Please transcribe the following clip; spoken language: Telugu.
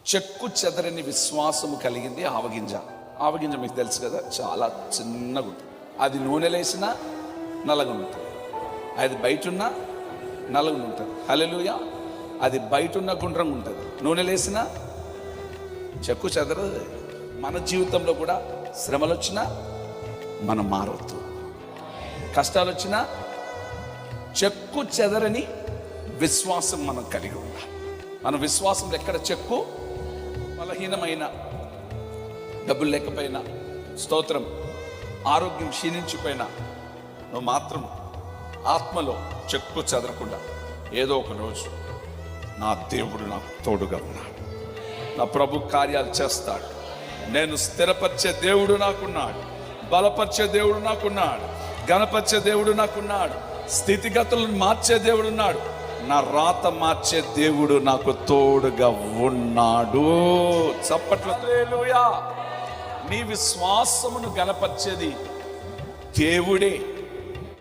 చెక్కు చెదరని విశ్వాసము కలిగింది ఆవగింజ. ఆవగింజ మీకు తెలుసు కదా, చాలా చిన్నగా ఉంటుంది. అది నూనెలేసినా నల్లగా ఉంటుంది, అది బయట ఉన్న నల్లగా ఉంటుంది. హల్లెలూయా. అది బయట ఉన్న గుండ్రంగా ఉంటుంది, నూనెలేసినా చెక్కు చెదరదు. మన జీవితంలో కూడా శ్రమలు వచ్చినా మనం మారొద్దు, కష్టాలు వచ్చినా చెక్కు చెదరని విశ్వాసం మనం కలిగి ఉండాలి. మన విశ్వాసంలో ఎక్కడ చెక్కు, బలహీనమైన, డబ్బులు లేకపోయినా, స్తోత్రం, ఆరోగ్యం క్షీణించిపోయినా, నువ్వు మాత్రం ఆత్మలో చెక్కు చెదరకుండా ఏదో ఒక రోజు నా దేవుడు నాకు తోడుగా ఉన్నాడు, నా ప్రభు కార్యాలు చేస్తాడు, నేను స్థిరపరిచే దేవుడు నాకున్నాడు, బలపరిచే దేవుడు నాకున్నాడు, ఘనపరిచే దేవుడు నాకున్నాడు, స్థితిగతులను మార్చే దేవుడు ఉన్నాడు, నా రాత మార్చే దేవుడు నాకు తోడుగా ఉన్నాడు. చప్పట్లు. హల్లెలూయా. నీ విశ్వాసమును గణపరిచేది దేవుడే.